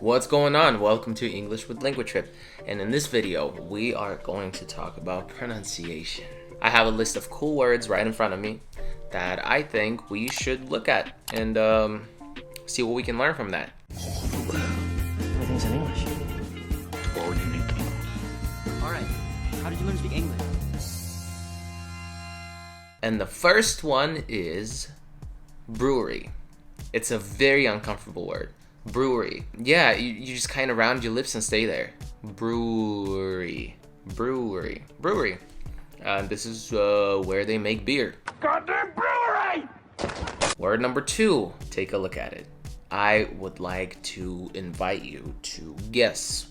What's going on? Welcome to English with LinguaTrip, and in this video we are going to talk about pronunciation. I have a list of cool words right in front of me that I think we should look at and see what we can learn from that. Everything's in English. All you need to know. Alright, how did you learn to speak English? And the first one is brewery. It's a very uncomfortable word. Brewery. Yeah, you just kind of round your lips and stay there. Brewery. Brewery. Brewery. This is where they make beer. Goddamn brewery! Word number 2. Take a look at it. I would like to invite you to guess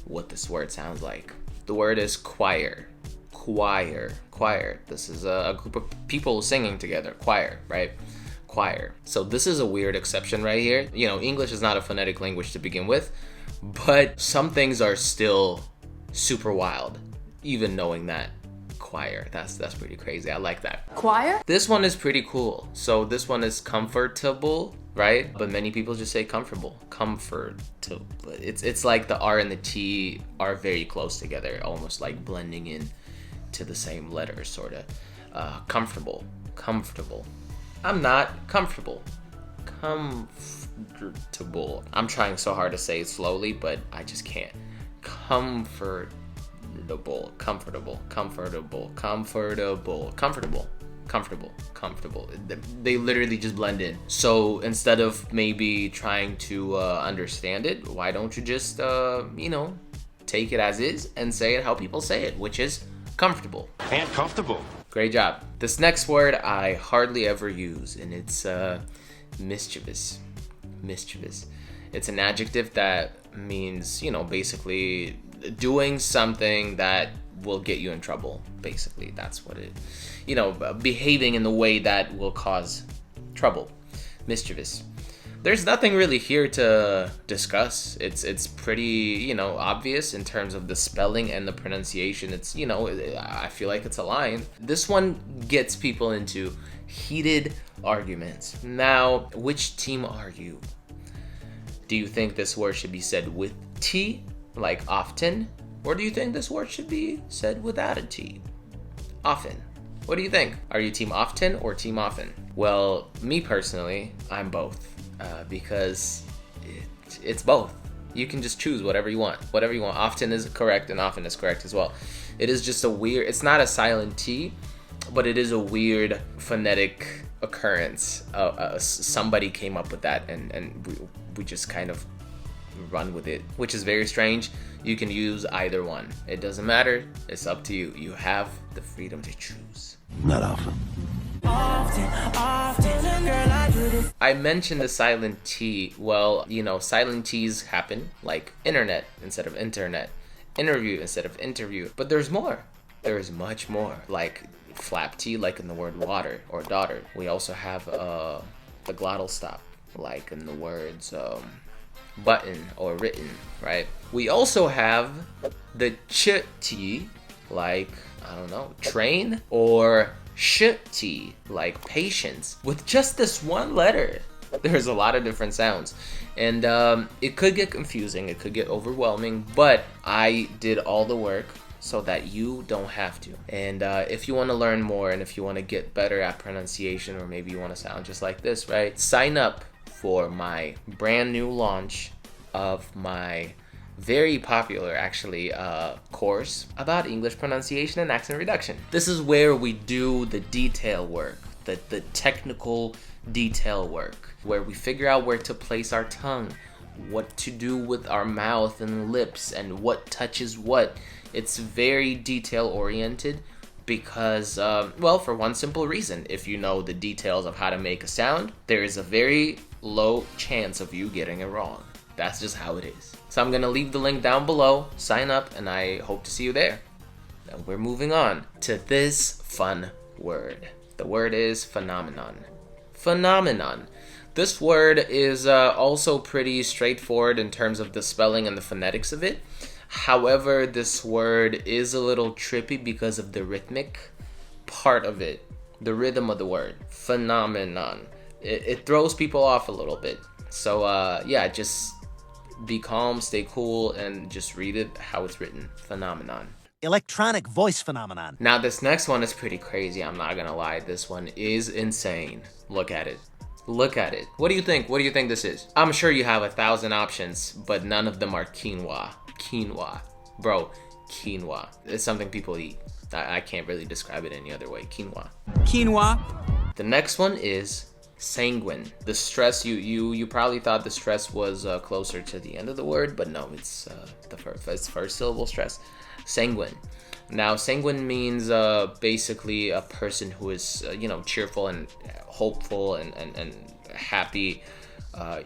what this word sounds like. The word is choir. Choir. Choir. This is a group of people singing together. Choir, right? Choir. So this is a weird exception right here. You know, English is not a phonetic language to begin with, but some things are still super wild, even knowing that. Choir. That's pretty crazy. I like that. Choir? This one is pretty cool. So this one is comfortable, right? But many people just say comfortable. Comfortable. It's like the R and the T are very close together, almost like blending in to the same letter, sort of. Comfortable. Comfortable. I'm not comfortable. Comfortable. I'm trying so hard to say it slowly, but I just can't. Comfortable. Comfortable. Comfortable. Comfortable. Comfortable. Comfortable. Comfortable. They literally just blend in. So instead of maybe trying to understand it, why don't you just, take it as is and say it how people say it, which is comfortable. And comfortable. Great job. This next word I hardly ever use, and it's mischievous. Mischievous. It's an adjective that means, basically doing something that will get you in trouble. Basically, that's what it, behaving in the way that will cause trouble. Mischievous. There's nothing really here to discuss. It's pretty, obvious in terms of the spelling and the pronunciation. It's, I feel like it's aligned. This one gets people into heated arguments. Now, which team are you? Do you think this word should be said with T, like often? Or do you think this word should be said without a T? Often. What do you think? Are you team often or team often? Well, me personally, I'm both. Because it's both. You can just choose whatever you want. Whatever you want. Often is correct and often is correct as well. It is just it's not a silent T, but it is a weird phonetic occurrence. Somebody came up with that and we just kind of run with it, which is very strange. You can use either one. It doesn't matter. It's up to you. You have the freedom to choose. Not often. I mentioned the silent T. Well, silent T's happen, like internet instead of internet, interview instead of interview. But there's more. There is much more. Like flap T, like in the word water or daughter. We also have the glottal stop, like in the words button or written, right? We also have the ch T, like, I don't know, train, or sh T, like patience. With just this one letter, there's a lot of different sounds. And it could get confusing, it could get overwhelming, but I did all the work so that you don't have to. And if you want to learn more and if you want to get better at pronunciation, or maybe you want to sound just like this, right? Sign up for my brand new launch of my very popular, actually, course about English pronunciation and accent reduction. This is where we do the detail work, the technical detail work, where we figure out where to place our tongue, what to do with our mouth and lips, and what touches what. It's very detail oriented because, for one simple reason. If you know the details of how to make a sound, there is a very low chance of you getting it wrong. That's just how it is. So I'm gonna leave the link down below. Sign up, and I hope to see you there. Now we're moving on to this fun word. The word is phenomenon. Phenomenon. This word is also pretty straightforward in terms of the spelling and the phonetics of it. However, this word is a little trippy because of the rhythmic part of it. The rhythm of the word. Phenomenon. It throws people off a little bit. So just be calm, stay cool, and just read it how it's written. Phenomenon. Electronic voice phenomenon. Now this next one is pretty crazy, I'm not gonna lie. This one is insane. Look at it. Look at it. What do you think? What do you think this is? I'm sure you have 1,000 options, but none of them are quinoa. Quinoa. Bro, quinoa. It's something people eat. I can't really describe it any other way. Quinoa. Quinoa. The next one is sanguine. The stress, you probably thought the stress was closer to the end of the word, but no, it's it's first syllable stress. Sanguine. Now, sanguine means basically a person who is, cheerful and hopeful and happy,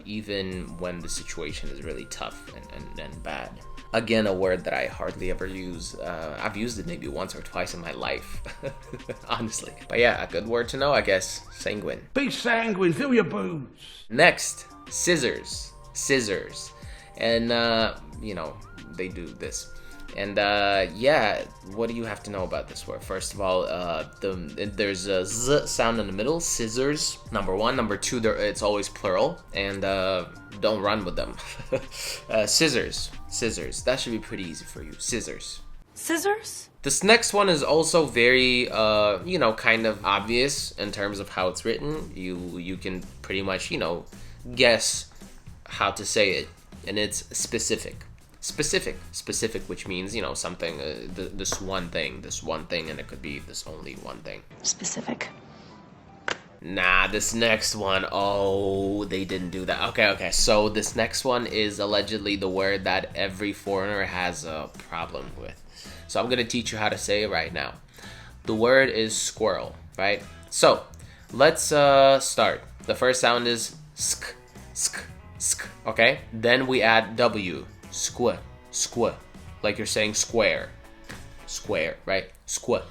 even when the situation is really tough and bad. Again, a word that I hardly ever use. I've used it maybe once or twice in my life, honestly. But yeah, a good word to know, I guess. Sanguine. Be sanguine, fill your boots. Next, scissors. Scissors. And, they do this. And yeah, what do you have to know about this word? First of all, there's a z sound in the middle, scissors, number one. Number two, it's always plural, and don't run with them. Scissors, scissors. That should be pretty easy for you. Scissors. Scissors? This next one is also very, kind of obvious in terms of how it's written. You can pretty much, guess how to say it, and it's specific. Specific, which means, something, this one thing, and it could be this only one thing. Specific. Nah, this next one, oh, they didn't do that. Okay, so this next one is allegedly the word that every foreigner has a problem with. So I'm gonna teach you how to say it right now. The word is squirrel, right? So, let's start. The first sound is sk, okay? Then we add W. Squ, like you're saying square, right? Squ.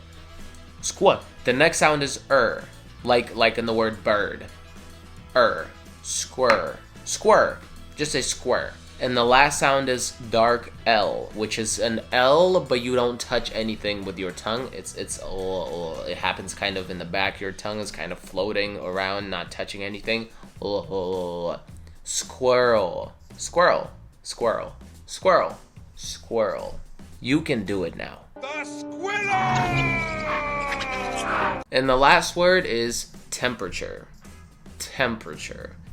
The next sound is like in the word bird, squir, just say square. And the last sound is dark L, which is an L, but you don't touch anything with your tongue. It happens kind of in the back. Your tongue is kind of floating around, not touching anything. Squirrel. You can do it now. The squirrel! And the last word is temperature.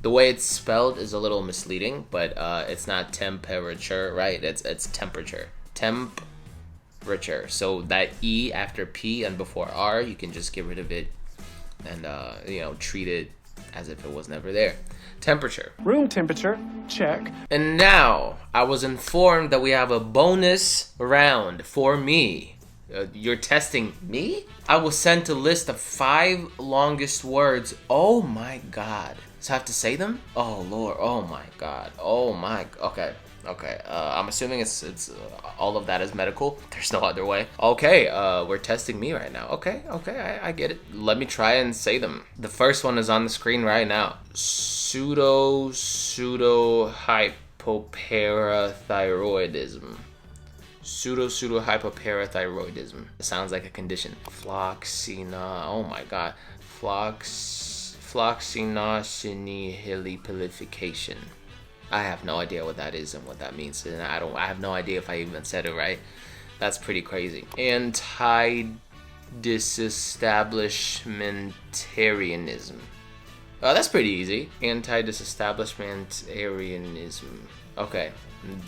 The way it's spelled is a little misleading, but it's not temperature, right? It's temperature. Temperature. So that E after P and before R, you can just get rid of it and treat it as if it was never there. Temperature. Room temperature, check. And now, I was informed that we have a bonus round for me. You're testing me? I was sent a list of 5 longest words. Oh my god. So I have to say them? Oh lord, oh my god. Okay. I'm assuming it's all of that is medical. There's no other way. Okay, we're testing me right now. Okay, I get it. Let me try and say them. The first one is on the screen right now. Pseudo hypoparathyroidism. Pseudo hypoparathyroidism. It sounds like a condition. Oh my god. Floxinosinihilipilification. I have no idea what that is and what that means, and I have no idea if I even said it right. That's pretty crazy. Anti-disestablishmentarianism. Oh, that's pretty easy. Anti-disestablishmentarianism. Okay,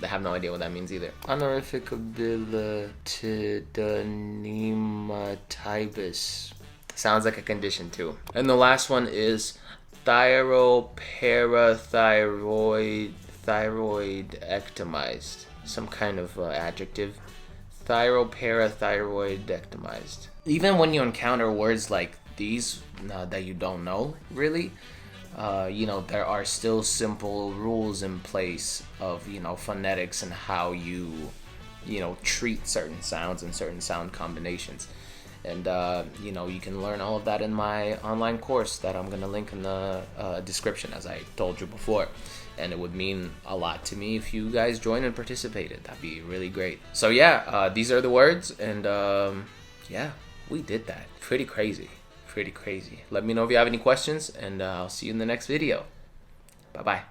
I have no idea what that means either. Honorific abilitydonematypus. Sounds like a condition too. And the last one is thyroparathyroidectomized. Some kind of adjective. Thyroparathyroidectomized. Even when you encounter words like these that you don't know, really, there are still simple rules in place of, phonetics and how you treat certain sounds and certain sound combinations. And, you can learn all of that in my online course that I'm going to link in the description, as I told you before. And it would mean a lot to me if you guys joined and participated. That'd be really great. So, yeah, these are the words. And, yeah, we did that. Pretty crazy. Let me know if you have any questions, and I'll see you in the next video. Bye-bye.